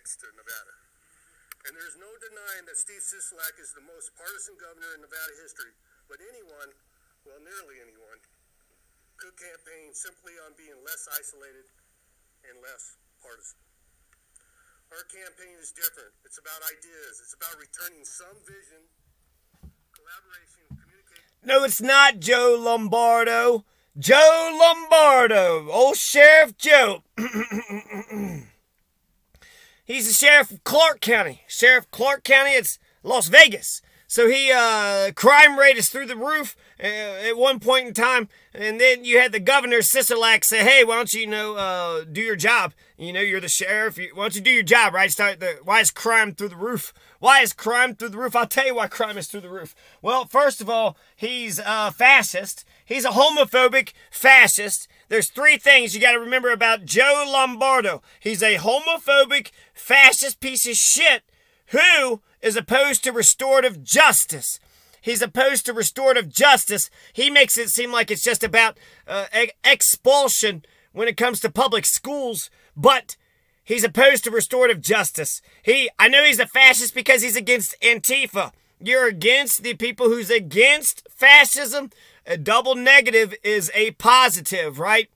politics to Nevada. And there's no denying that Steve Sisolak is the most partisan governor in Nevada history. But anyone, well, nearly anyone, could campaign simply on being less isolated and less partisan. Our campaign is different. It's about ideas. It's about returning some vision, collaboration, communication. No, it's not Joe Lombardo. Joe Lombardo. Old Sheriff Joe. He's the sheriff of Clark County. Sheriff Clark County, it's Las Vegas. So crime rate is through the roof at one point in time. And then you had the governor, Sisolak, say, hey, why don't you, do your job? You're the sheriff. Why don't you do your job, right? Why is crime through the roof? Why is crime through the roof? I'll tell you why crime is through the roof. Well, first of all, he's fascist. He's a homophobic fascist. There's three things you got to remember about Joe Lombardo. He's a homophobic, fascist piece of shit who is opposed to restorative justice. He's opposed to restorative justice. He makes it seem like it's just about expulsion when it comes to public schools, but he's opposed to restorative justice. I know he's a fascist because he's against Antifa. You're against the people who's against fascism. A double negative is a positive, right?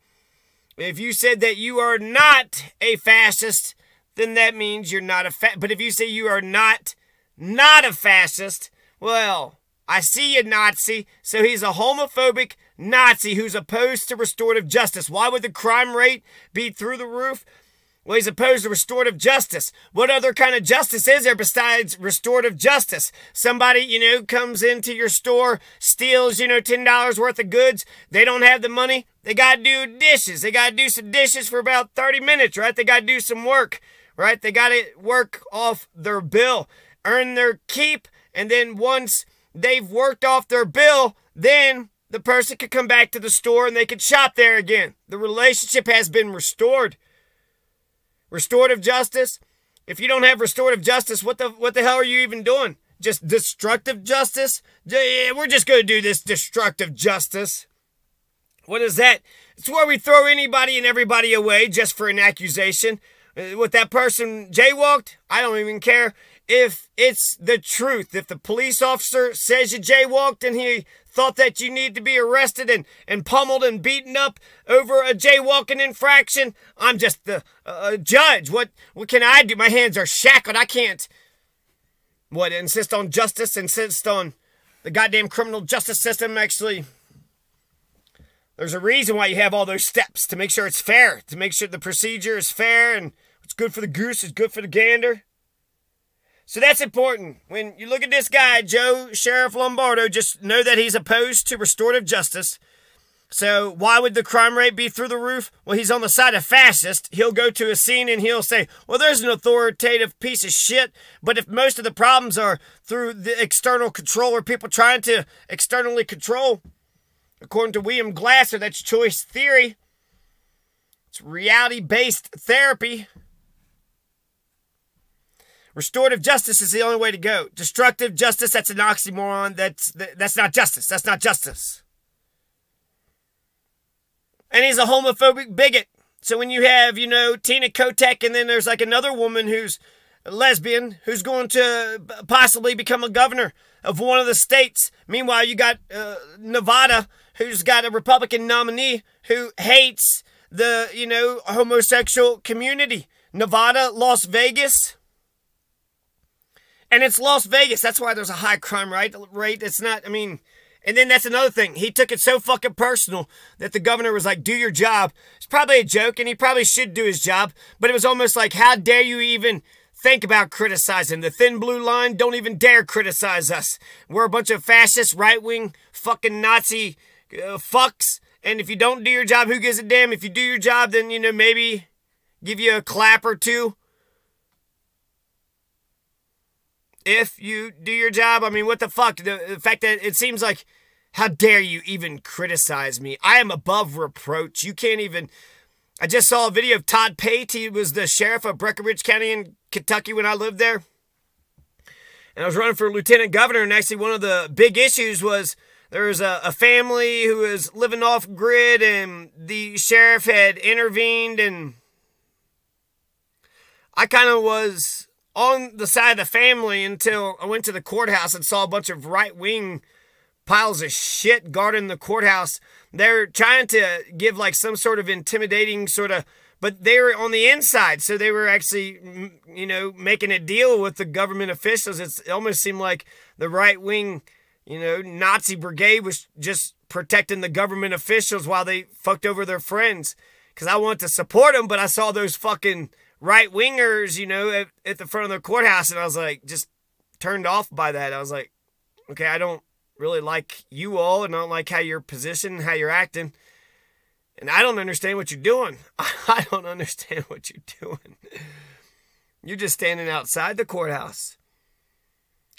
If you said that you are not a fascist, then that means you're not a but if you say you are not a fascist, well, I see you, Nazi. So he's a homophobic Nazi who's opposed to restorative justice. Why would the crime rate be through the roof? Well, he's opposed to restorative justice. What other kind of justice is there besides restorative justice? Somebody, comes into your store, steals, $10 worth of goods. They don't have the money. They got to do dishes. They got to do some dishes for about 30 minutes, right? They got to do some work, right? They got to work off their bill, earn their keep, and then once they've worked off their bill, then the person could come back to the store and they could shop there again. The relationship has been restored. Restorative justice. If you don't have restorative justice, what the hell are you even doing? Just destructive justice? Yeah, we're just going to do this destructive justice. What is that? It's where we throw anybody and everybody away just for an accusation. What that person jaywalked, I don't even care if it's the truth. If the police officer says you jaywalked and he thought that you need to be arrested and pummeled and beaten up over a jaywalking infraction, I'm just the judge. What can I do? My hands are shackled. I can't, insist on justice, insist on the goddamn criminal justice system. Actually, there's a reason why you have all those steps, to make sure it's fair, to make sure the procedure is fair, and what's good for the goose is good for the gander. So that's important. When you look at this guy, Joe Sheriff Lombardo, just know that he's opposed to restorative justice. So why would the crime rate be through the roof? Well, he's on the side of fascist. He'll go to a scene and he'll say, well, there's an authoritative piece of shit. But if most of the problems are through the external control or people trying to externally control, according to William Glasser, that's choice theory. It's reality-based therapy. Restorative justice is the only way to go. Destructive justice, that's an oxymoron. That's not justice. That's not justice. And he's a homophobic bigot. So when you have, Tina Kotek, and then there's like another woman who's a lesbian who's going to possibly become a governor of one of the states. Meanwhile, you got Nevada, who's got a Republican nominee who hates the, homosexual community. Nevada, Las Vegas. And it's Las Vegas. That's why there's a high crime rate. It's not, and then that's another thing. He took it so fucking personal that the governor was like, do your job. It's probably a joke, and he probably should do his job. But it was almost like, how dare you even think about criticizing? The thin blue line, don't even dare criticize us. We're a bunch of fascist, right-wing, fucking Nazi fucks. And if you don't do your job, who gives a damn? If you do your job, then, maybe give you a clap or two. If you do your job, what the fuck? The fact that it seems like, how dare you even criticize me? I am above reproach. You can't even... I just saw a video of Todd Pate. He was the sheriff of Breckinridge County in Kentucky when I lived there. And I was running for lieutenant governor, and actually one of the big issues was there was a family who was living off grid, and the sheriff had intervened, and I kind of was on the side of the family until I went to the courthouse and saw a bunch of right-wing piles of shit guarding the courthouse. They're trying to give like some sort of intimidating sort of, but they were on the inside, so they were actually, you know, making a deal with the government officials. It almost seemed like the right-wing, you know, Nazi brigade was just protecting the government officials while they fucked over their friends. Because I wanted to support them, but I saw those fucking right-wingers, you know, at the front of the courthouse, and I was like, just turned off by that. I was like, okay, I don't really like you all, and I don't like how you're positioned, how you're acting, and I don't understand what you're doing. I don't understand what you're doing. You're just standing outside the courthouse.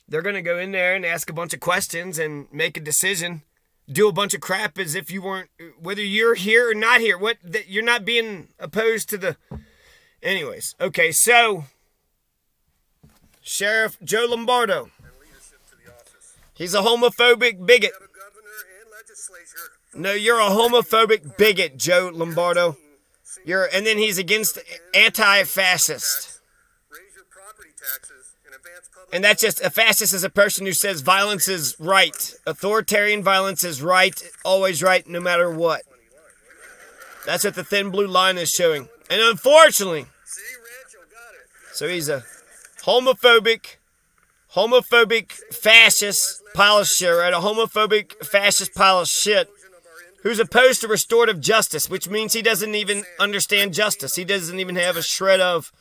They're going to go in there and ask a bunch of questions and make a decision, do a bunch of crap as if you weren't, whether you're here or not here. You're not being opposed to the... Anyways, okay, so Sheriff Joe Lombardo. He's a homophobic bigot. No, you're a homophobic bigot, Joe Lombardo. And then he's against anti-fascist. And that's just, a fascist is a person who says violence is right. Authoritarian violence is right, always right, no matter what. That's what the thin blue line is showing. And unfortunately, so he's a homophobic fascist pile of shit, right? A homophobic fascist pile of shit who's opposed to restorative justice, which means he doesn't even understand justice. He doesn't even have a shred of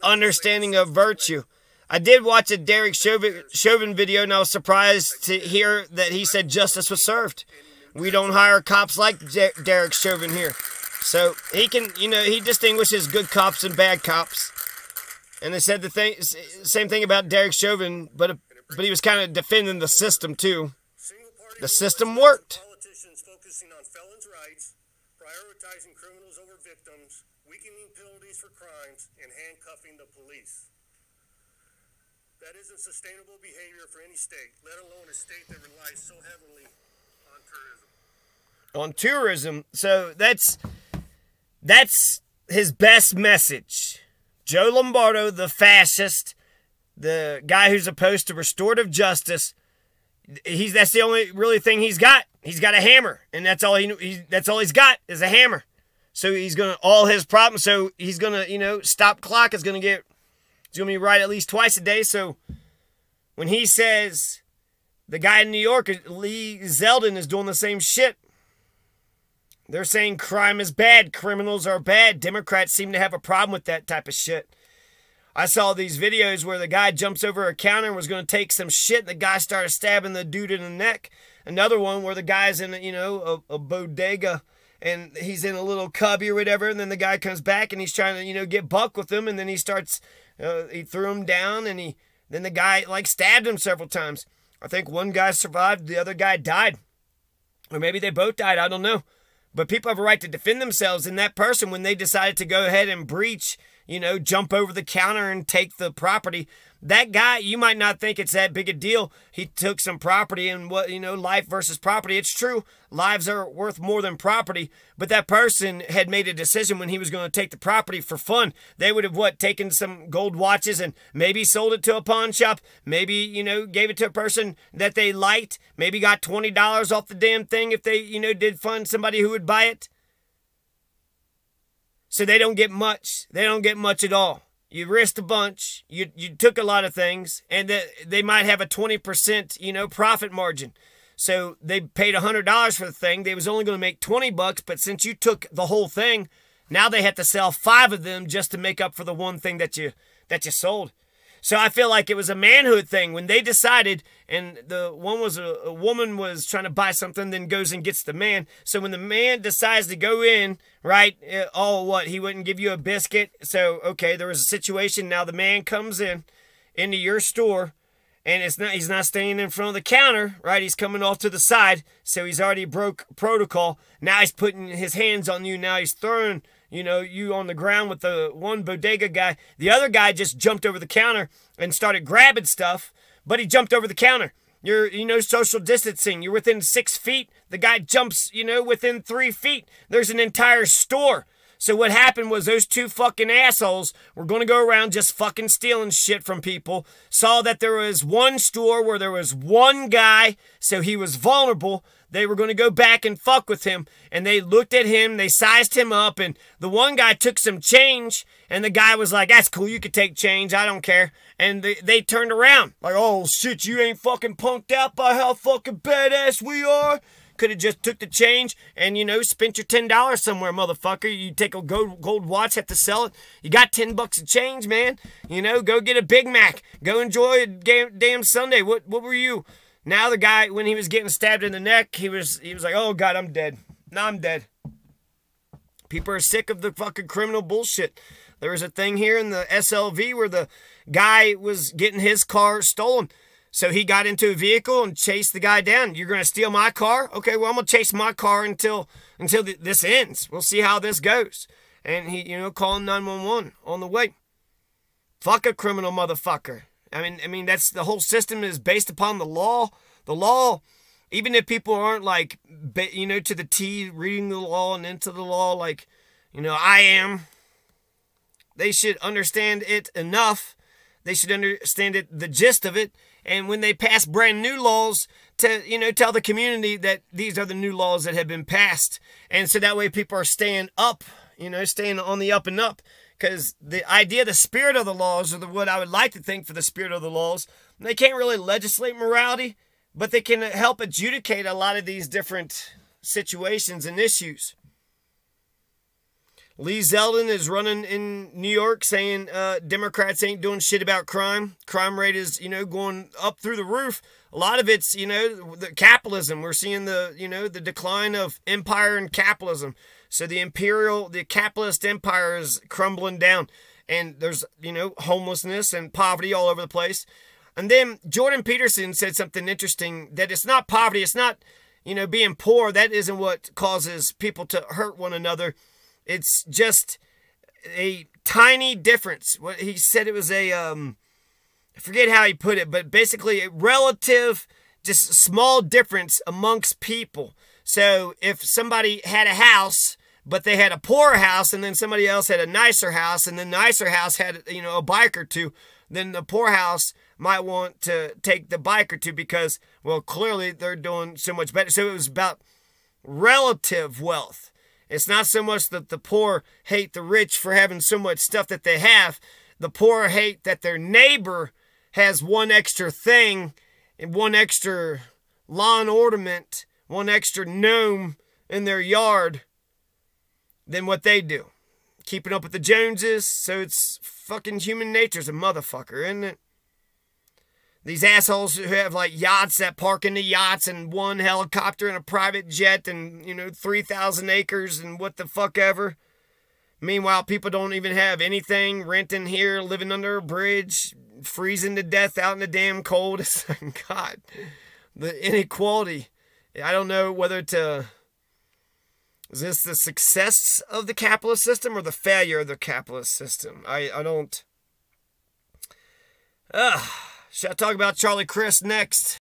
understanding of virtue. I did watch a Derek Chauvin video, and I was surprised to hear that he said justice was served. We don't hire cops like Derek Chauvin here. So he can, you know, he distinguishes good cops and bad cops. And they said the same thing about Derek Chauvin, but he was kind of defending the system too. The system worked. Politicians focusing on felons' rights, prioritizing criminals over victims, weakening penalties for crimes, and handcuffing the police. That isn't sustainable behavior for any state, let alone a state that relies so heavily on tourism. On tourism. So that's his best message. Joe Lombardo, the fascist, the guy who's opposed to restorative justice, that's the only really thing he's got. He's got a hammer, and that's all he's got is a hammer. So he's gonna, all his problems. So he's gonna, you know, stop clock is gonna be right at least twice a day. So when he says the guy in New York, Lee Zeldin, is doing the same shit. They're saying crime is bad, criminals are bad. Democrats seem to have a problem with that type of shit. I saw these videos where the guy jumps over a counter and was going to take some shit, and the guy started stabbing the dude in the neck. Another one where the guy's in, you know, a bodega, and he's in a little cubby or whatever, and then the guy comes back and he's trying to, you know, get buck with him, and then he starts, he threw him down, and then the guy, like, stabbed him several times. I think one guy survived, the other guy died. Or maybe they both died, I don't know. But people have a right to defend themselves, and that person, when they decided to go ahead and breach, you know, jump over the counter and take the property, that guy, you might not think it's that big a deal. He took some property, and what, you know, life versus property. It's true, lives are worth more than property, but that person had made a decision when he was going to take the property for fun. They would have, taken some gold watches and maybe sold it to a pawn shop, maybe, you know, gave it to a person that they liked, maybe got $20 off the damn thing if they, you know, did find somebody who would buy it. So they don't get much. They don't get much at all. You risked a bunch. You took a lot of things, and they might have a 20%, you know, profit margin. So they paid $100 for the thing. They was only going to make $20, but since you took the whole thing, now they have to sell 5 of them just to make up for the one thing that you sold. So I feel like it was a manhood thing when they decided, and the one was a woman was trying to buy something, then goes and gets the man. So when the man decides to go in, right, he wouldn't give you a biscuit. So, okay, there was a situation. Now the man comes into your store, and he's not staying in front of the counter, right? He's coming off to the side, so he's already broke protocol. Now he's putting his hands on you. Now he's throwing, you know, you on the ground with the one bodega guy. The other guy just jumped over the counter and started grabbing stuff, but he jumped over the counter. You're, you know, social distancing. You're within 6 feet. The guy jumps, you know, within 3 feet. There's an entire store. So what happened was those two fucking assholes were going to go around just fucking stealing shit from people, saw that there was one store where there was one guy, so he was vulnerable. They were going to go back and fuck with him, and they looked at him, they sized him up, and the one guy took some change, and the guy was like, that's cool, you can take change, I don't care. And they turned around, like, oh shit, you ain't fucking punked out by how fucking badass we are? Could have just took the change and, you know, spent your $10 somewhere, motherfucker. You take a gold watch, have to sell it. You got $10 of change, man. You know, go get a Big Mac. Go enjoy a damn Sunday. What were you? Now the guy, when he was getting stabbed in the neck, he was like, oh, God, I'm dead. Now I'm dead. People are sick of the fucking criminal bullshit. There was a thing here in the SLV where the guy was getting his car stolen. So he got into a vehicle and chased the guy down. You're going to steal my car? Okay, well, I'm going to chase my car until this ends. We'll see how this goes. And he, you know, calling 911 on the way. Fuck a criminal motherfucker. I mean, that's the whole system is based upon the law. The law, even if people aren't like, you know, to the T, reading the law and into the law like, you know, I am. They should understand it enough. They should understand it, the gist of it. And when they pass brand new laws, to, you know, tell the community that these are the new laws that have been passed. And so that way people are staying up, you know, staying on the up and up. Because the idea, the spirit of the laws, or what I would like to think for the spirit of the laws, they can't really legislate morality, but they can help adjudicate a lot of these different situations and issues. Lee Zeldin is running in New York saying Democrats ain't doing shit about crime. Crime rate is, you know, going up through the roof. A lot of it's, you know, the capitalism. We're seeing the, you know, the decline of empire and capitalism. So the capitalist empire is crumbling down. And there's, you know, homelessness and poverty all over the place. And then Jordan Peterson said something interesting, that it's not poverty. It's not, you know, being poor. That isn't what causes people to hurt one another. It's just a tiny difference. What he said, it was a, I forget how he put it, but basically a relative, just small difference amongst people. So if somebody had a house, but they had a poor house, and then somebody else had a nicer house, and the nicer house had, you know, a bike or two, then the poor house might want to take the bike or two because, well, clearly they're doing so much better. So it was about relative wealth. It's not so much that the poor hate the rich for having so much stuff that they have. The poor hate that their neighbor has one extra thing, and one extra lawn ornament, one extra gnome in their yard than what they do. Keeping up with the Joneses, so it's fucking human nature's a motherfucker, isn't it? These assholes who have like yachts that park in the yachts and one helicopter and a private jet and, you know, 3,000 acres and what the fuck ever. Meanwhile, people don't even have anything, renting here, living under a bridge, freezing to death out in the damn cold. It's like, God, the inequality. I don't know whether to... Is this the success of the capitalist system or the failure of the capitalist system? I don't... Should I talk about Charlie Crist next?